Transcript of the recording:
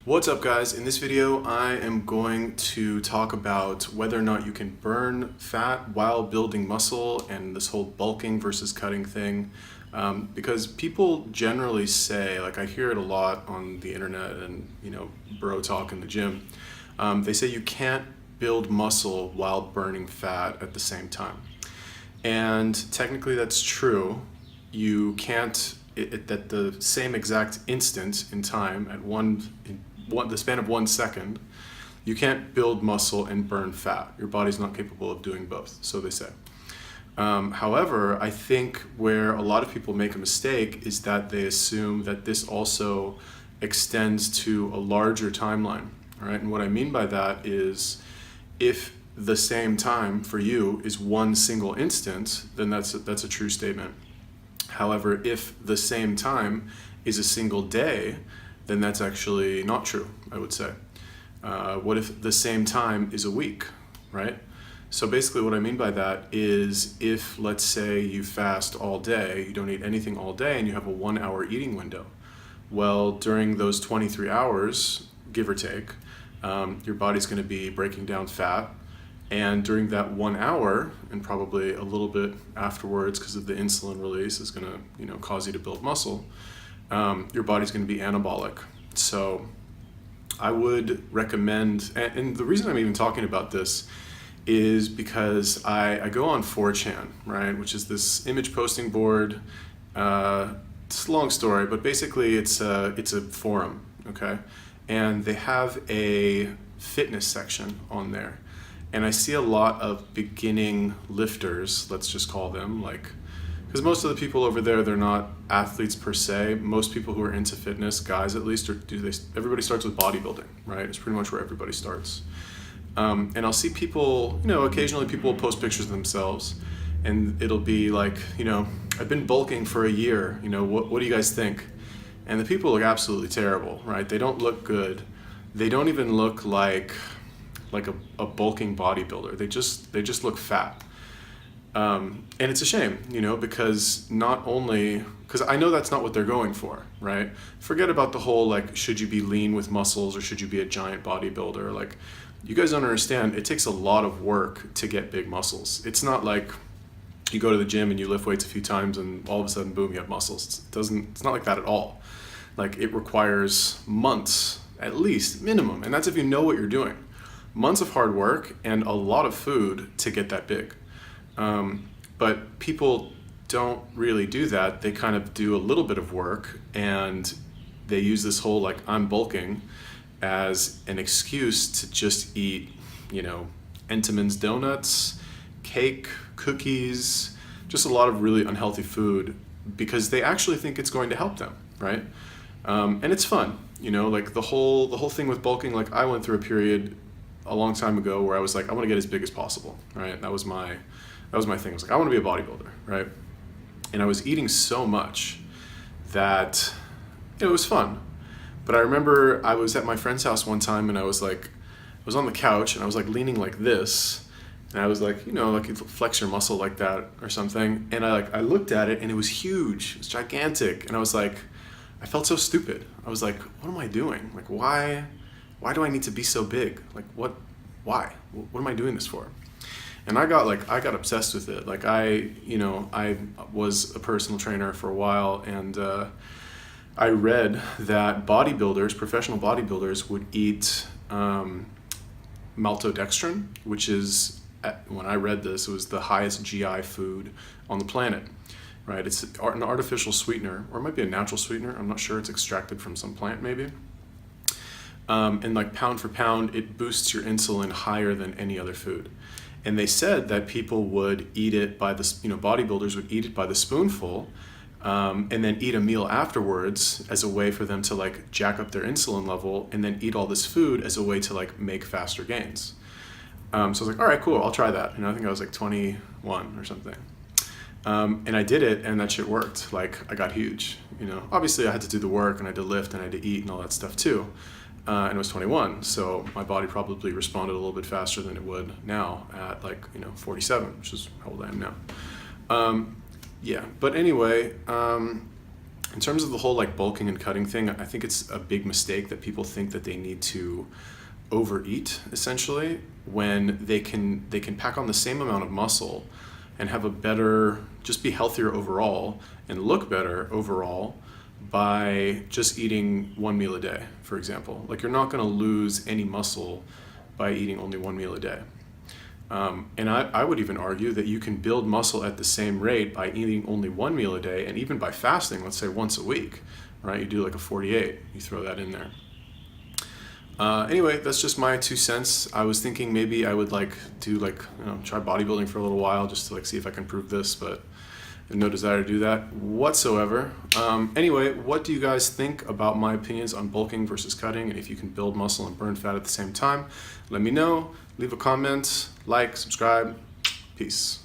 What's up, guys? In this video I am going to talk about whether or not you can burn fat while building muscle and this whole bulking versus cutting thing, because people generally say, like I hear it a lot on the internet and bro talk in the gym, they say you can't build muscle while burning fat at the same time. And technically that's true. You can't at the same exact instant in time at the span of 1 second, you can't build muscle and burn fat. Your body's not capable of doing both, so they say. However, I think where a lot of people make a mistake is that they assume that this also extends to a larger timeline. All right, and what I mean by that is if the same time for you is one single instant, then that's a true statement. However, if the same time is a single day, then that's actually not true, I would say. What if the same time is a week, right? So basically what I mean by that is if, let's say, you fast all day, you don't eat anything all day, and you have a 1 hour eating window. Well, during those 23 hours, give or take, your body's gonna be breaking down fat, and during that 1 hour, and probably a little bit afterwards because of the insulin release is gonna cause you to build muscle, your body's going to be anabolic. So I would recommend, and the reason I'm even talking about this is because I go on 4chan, right, which is this image posting board. It's a long story, but basically it's a forum, okay? And they have a fitness section on there. And I see a lot of beginning lifters, let's just call them, because most of the people over there, they're not athletes per se. Most people who are into fitness, guys at least, everybody starts with bodybuilding, right? It's pretty much where everybody starts. And I'll see people, occasionally people will post pictures of themselves and it'll be like, I've been bulking for a year, what do you guys think? And the people look absolutely terrible, right? They don't look good. They don't even look like a bulking bodybuilder. They just look fat. And it's a shame, because because I know that's not what they're going for, right? Forget about the whole, should you be lean with muscles or should you be a giant bodybuilder? You guys don't understand, it takes a lot of work to get big muscles. It's not like you go to the gym and you lift weights a few times and all of a sudden, boom, you have muscles. It's not like that at all. It requires months, at least, minimum, and that's if you know what you're doing. Months of hard work and a lot of food to get that big. But people don't really do that. They kind of do a little bit of work and they use this whole I'm bulking as an excuse to just eat, Entenmann's donuts, cake, cookies, just a lot of really unhealthy food because they actually think it's going to help them, right? And it's fun, the whole thing with bulking. I went through a period a long time ago where I was I want to get as big as possible, right? That was my thing. I was I want to be a bodybuilder, right? And I was eating so much that it was fun. But I remember I was at my friend's house one time and I was on the couch and I was leaning like this. And I was you flex your muscle like that or something. And I looked at it and it was huge. It was gigantic. And I was I felt so stupid. I was what am I doing? Why do I need to be so big? Why? What am I doing this for? And I got obsessed with it. I was a personal trainer for a while, and I read that professional bodybuilders would eat maltodextrin, which is, when I read this, it was the highest GI food on the planet, right? It's an artificial sweetener, or it might be a natural sweetener. I'm not sure. It's extracted from some plant, maybe. And pound for pound, it boosts your insulin higher than any other food. And they said that people would eat it by bodybuilders would eat it by the spoonful, and then eat a meal afterwards as a way for them to jack up their insulin level, and then eat all this food as a way to make faster gains. So I was all right, cool, I'll try that. I think I was 21 or something. And I did it, and that shit worked. I got huge. Obviously I had to do the work, and I had to lift, and I had to eat, and all that stuff too. And I was 21, so my body probably responded a little bit faster than it would now at 47, which is how old I am now. Yeah, but anyway, In terms of the whole like bulking and cutting thing, I think it's a big mistake that people think that they need to overeat essentially when they can pack on the same amount of muscle and have a better, just be healthier overall and look better overall by just eating one meal a day, for example. Like, you're not going to lose any muscle by eating only one meal a day. And I would even argue that you can build muscle at the same rate by eating only one meal a day, and even by fasting, let's say once a week, right? You do like a 48, you throw that in there. Anyway, that's just my 2 cents. I was thinking maybe I would try bodybuilding for a little while just to see if I can prove this, but I have no desire to do that whatsoever. Anyway, what do you guys think about my opinions on bulking versus cutting, and if you can build muscle and burn fat at the same time? Let me know. Leave a comment, like, subscribe. Peace.